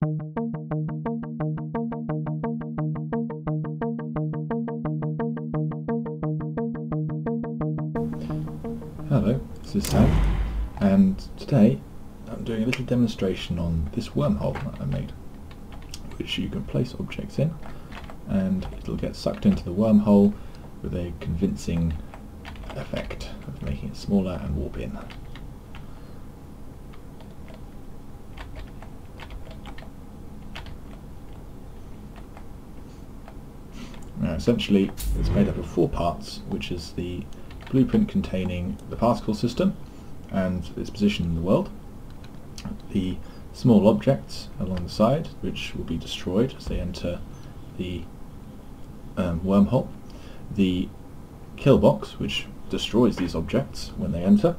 Hello, this is Sam, and today I'm doing a little demonstration on this wormhole that I made, which you can place objects in and it'll get sucked into the wormhole with a convincing effect of making it smaller and warp in. Now essentially it's made up of 4 parts, which is the blueprint containing the particle system and its position in the world, the small objects along the side which will be destroyed as they enter the wormhole, the kill box which destroys these objects when they enter,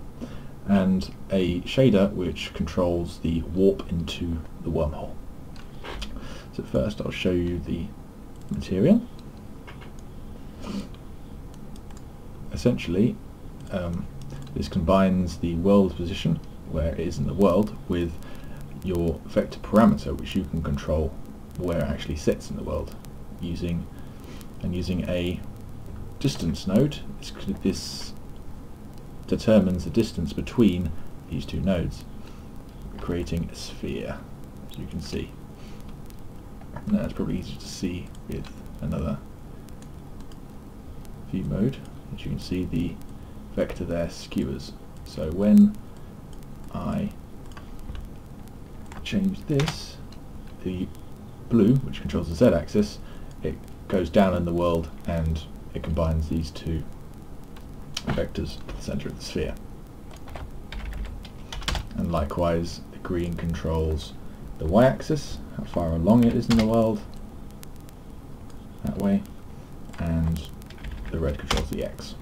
and a shader which controls the warp into the wormhole. So first I'll show you the material. Essentially, this combines the world position, where it is in the world, with your vector parameter, which you can control where it actually sits in the world, using a distance node. This determines the distance between these 2 nodes, creating a sphere, as you can see. Now it's probably easier to see with another view mode. As you can see, the vector there skewers. So when I change this, the blue, which controls the z-axis, it goes down in the world and it combines these 2 vectors to the centre of the sphere. And likewise, the green controls the y-axis, how far along it is in the world, that way, and the red controls the X.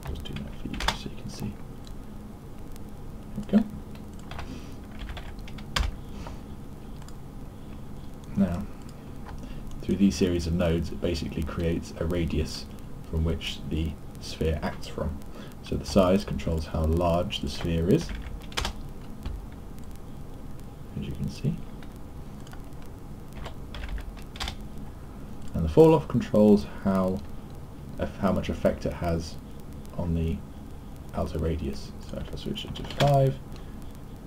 I'll just do that for you so you can see. There we go. Now, through these series of nodes, it basically creates a radius from which the sphere acts from. So the size controls how large the sphere is, as you can see. And the fall off controls how much effect it has on the outer radius. So if I switch it to 5,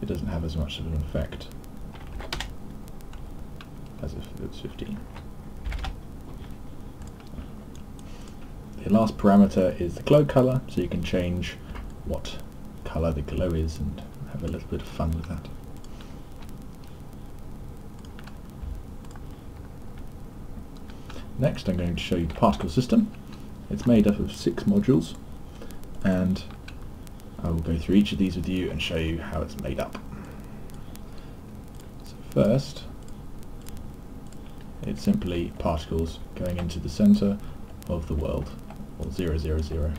it doesn't have as much of an effect as if it was 15. The last parameter is the glow color, so you can change what color the glow is and have a little bit of fun with that. Next I'm going to show you the particle system. It's made up of 6 modules, and I will go through each of these with you and show you how it's made up. So first, it's simply particles going into the centre of the world, or 0, 0, 0.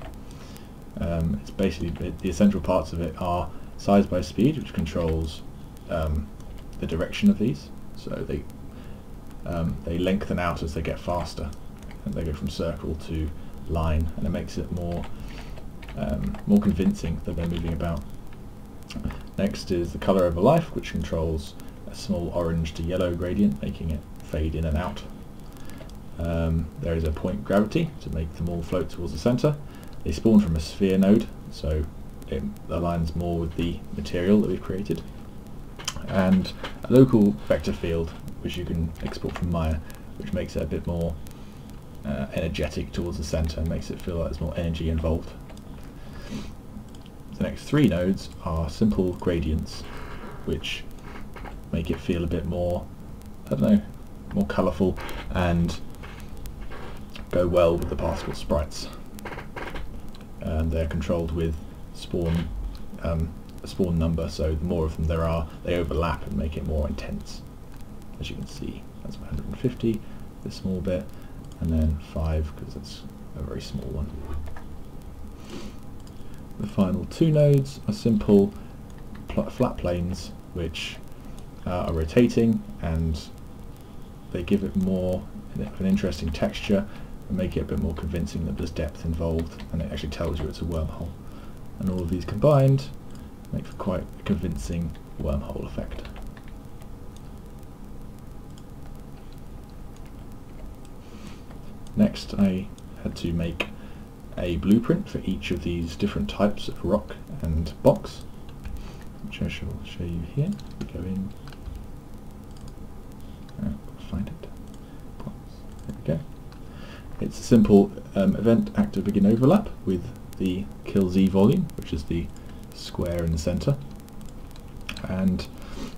It's basically, the essential parts of it are size by speed, which controls the direction of these. So they lengthen out as they get faster, and they go from circle to line, and it makes it more convincing that they're moving about. Next is the colour over life, which controls a small orange to yellow gradient, making it fade in and out. There is a point gravity to make them all float towards the centre. They spawn from a sphere node, so it aligns more with the material that we've created. And a local vector field, which you can export from Maya, which makes it a bit more energetic towards the centre and makes it feel like there's more energy involved. The next 3 nodes are simple gradients, which make it feel a bit more, I don't know, more colourful and go well with the particle sprites. And they're controlled with spawn number, so the more of them there are, they overlap and make it more intense. As you can see, that's 150, this small bit, and then 5 because it's a very small one. The final 2 nodes are simple flat planes which are rotating, and they give it more of an interesting texture and make it a bit more convincing that there's depth involved, and it actually tells you it's a wormhole. And all of these combined make for quite a convincing wormhole effect. Next I had to make a blueprint for each of these different types of rock and box, which I shall show you here. We go in, find it, box. There we go. It's a simple event active begin overlap with the kill Z volume, which is the square in the center, and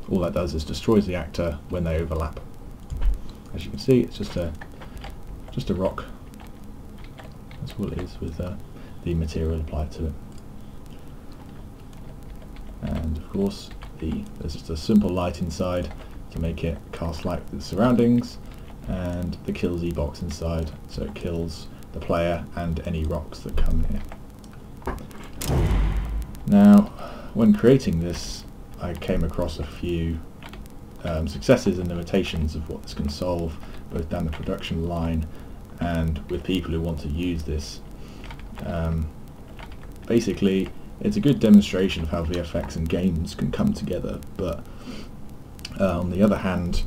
all that does is destroys the actor when they overlap. As you can see, it's just a rock. That's what it is, with the material applied to it. And of course there's just a simple light inside to make it cast light with the surroundings, and the kill Z box inside so it kills the player and any rocks that come here. Now, when creating this, I came across a few successes and limitations of what this can solve, both down the production line and with people who want to use this. Basically, it's a good demonstration of how VFX and games can come together, but on the other hand,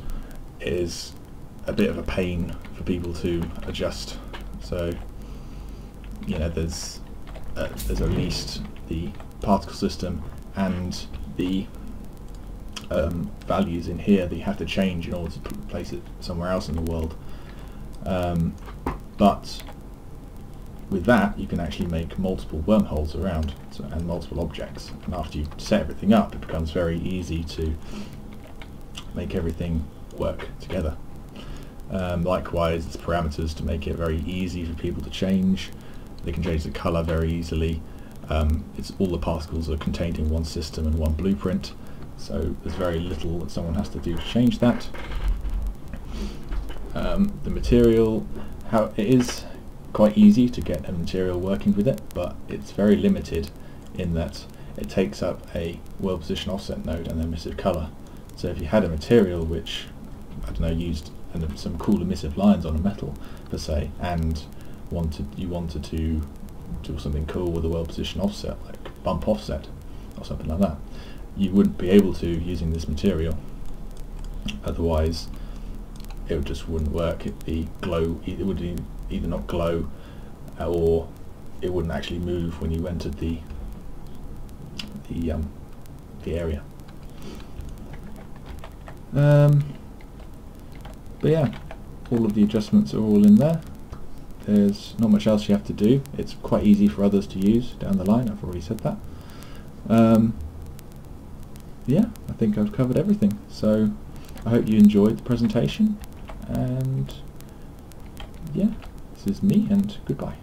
it is a bit of a pain for people to adjust. So, you know, there's at least the particle system and the values in here that you have to change in order to place it somewhere else in the world. But with that, you can actually make multiple wormholes around, and multiple objects. And after you set everything up, it becomes very easy to make everything work together. Likewise, there's parameters to make it very easy for people to change. They can change the color very easily. It's all the particles are contained in one system and one blueprint, so there's very little that someone has to do to change that. The material, it is quite easy to get a material working with it, but it's very limited in that it takes up a world position offset node and emissive color. So if you had a material which, I don't know, used some cool emissive lines on a metal per se, and you wanted to do something cool with a world position offset, like bump offset or something like that, you wouldn't be able to using this material. Otherwise it just wouldn't work. It would either not glow, or it wouldn't actually move when you entered the area. But yeah, all of the adjustments are all in there. There's not much else you have to do. It's quite easy for others to use down the line. I've already said that. Yeah, I think I've covered everything. So I hope you enjoyed the presentation, and yeah, this is me, and goodbye.